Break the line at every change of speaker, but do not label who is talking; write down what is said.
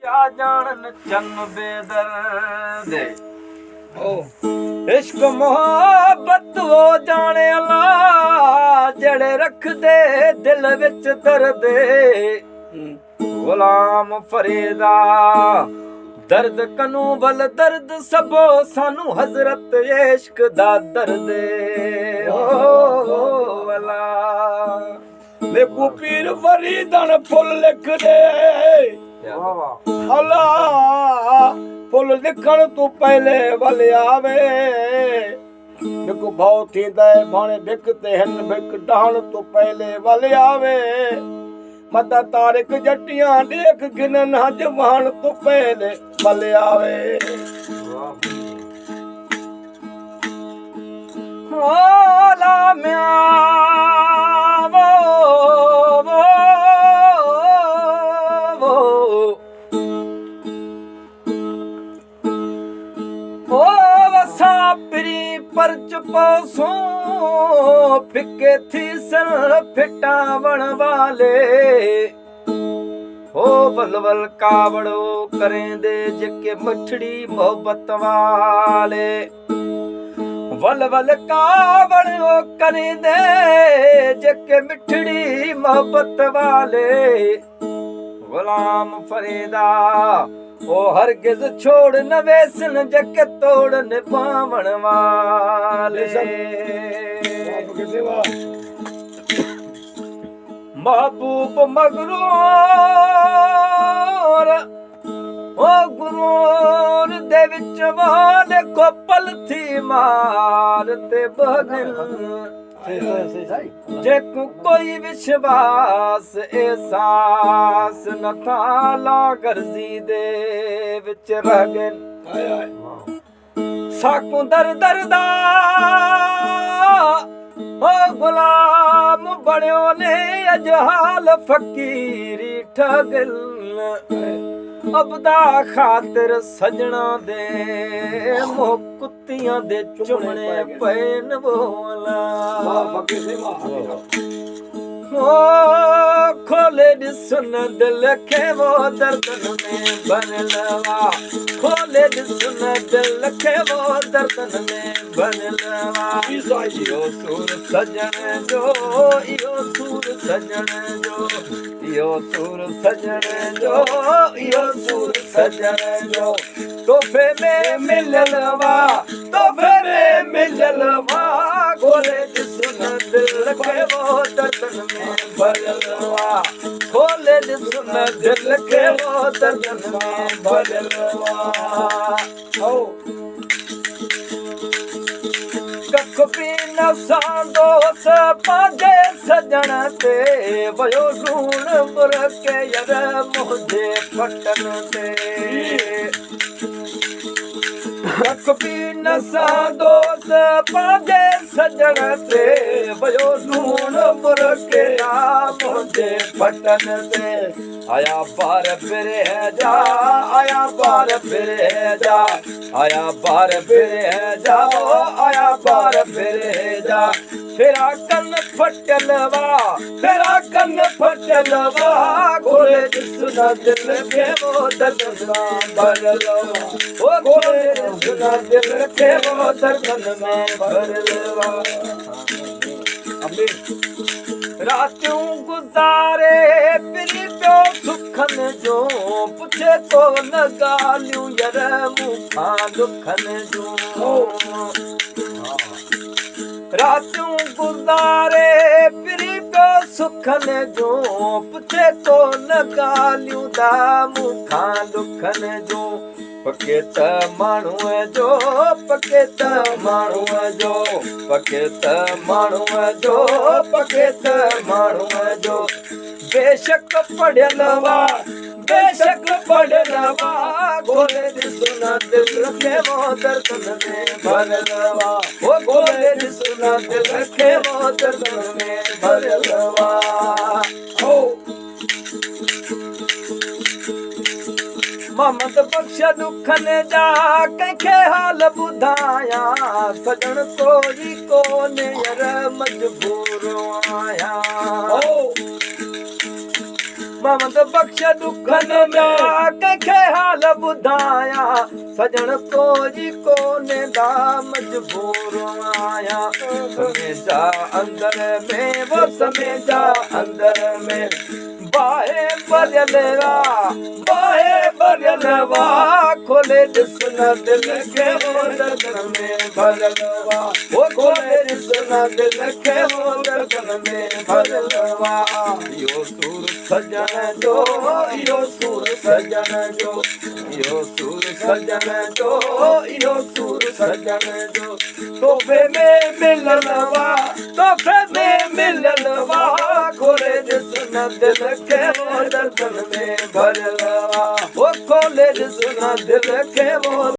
का जानन चन बेदर्द ओ इश्क मोहब्बत वो जाने अल्लाह जड़े रख दे दिल विच दर्द गुलाम फरीदा दर्द कनू बल दर्द सबो सानू हजरत इश्क दा दर्द ओ वाला
लेकू पीर फरीदन फुल लिख दे अला फुल लिखण तू पहले वल आवे देखो भाव थी दे भाणे भिकते हन भिक डाण तू पहले वल आवे मता तारिक जटियां देख गिनन हज वाण तू पहले वल आवे
होला म्या परच पोसो फिके थी सन फिटावण वाले हो बलवल कावड़ो करें दे जके मठड़ी मोहब्बत वाले वलवल कावड़ो करें दे जके मिठड़ी मोहब्बत वाले गुलाम फरीदा ओ हरगिज छोड़ न वेसन जके तोड़ न पावण वाले महबूब मगरूर ओ गुरूर दे विच वाले को पल थी मार ते बगल जेको कोई विश्वास एहसास न थाला गर्जी दे विच रगन साकू दर दरदा ओ गुलाम बणियो ने अजहाल फकीरी ठगल अबदा खातिर सजना दे मोह कुत्तियां दे चुमने पैन बोला ओ खोले दिसन दिल के वो दर्दन में बनलवा खोले दिसन दिल के वो दर्दन में बनलवा यो सूर सजन जो यो सूर सजन जो यो सूर सजन जो यो सूर सजन जो तोहफे में मिललवा तोहफे में मिललवा खोले दिसन दिल के वो दर्दन में बनलवा खोले दिसन दिल के वो दर्दन में बनलवा ओ कख भी न सांदोस पांजे सजन ते वयो ढूंढ बुर के यर मुझे पटन ते कख भी न सांदोस पांजे सजन ते वयो ढूंढ बुर के मुझे पटन ते आया बार फिरे जा आया बार फिरे जा आया बार फिरे जा आया बार फिरे जा तेरा कन फटलवा तेरा कन फटलवा खोले सुना दिल के वो दर्दना भरलवा ओ खोले सुना दिल के वो दर्दन में भरलवा रातों गुजारे पिरी प्यो सुखन जो पुछे तो न गालियूं यर मुखा दुखन जो रातों गुजारे पिरी प्यो सुखन जो पुछे तो न गालियूं दा मुखा दुखन जो पकेत माण्हू जो पकेत माण्हू जो पकेत माण्हू जो पकेत माण्हू जो बेशक पढ़ियलवा बेशक पढ़ियलवा गोले दिसुना दिल के वो दर्दन में भरलवा वो गोले दिसुना दिल के वो दर्दन में भरलवा ओ मोहम्मद बख्श दुखन जा कंखे हाल बुधाया सजन कोई कोने यर मजबूर आया ममद बख्श दुखन में कंहिंखे हाल ॿुधाया सजण कोई कोने दा मजबूर आया समेजा अंदर में वो समेजा अंदर में बाहे बरलवा खोले ॾिसना दिल के वो दर्द में भरलवा वो खोले ॾिसना दिल के वो दर्द में भरलवा यो सूर सजन जो यो सूर सजन जो यो सूर सजन जो यो सूर सजन जो तोहफे में मिलनवा खोले ॾिसना दिल के वो दर्द में भरलवा वो खोले ॾिसना दिल के वो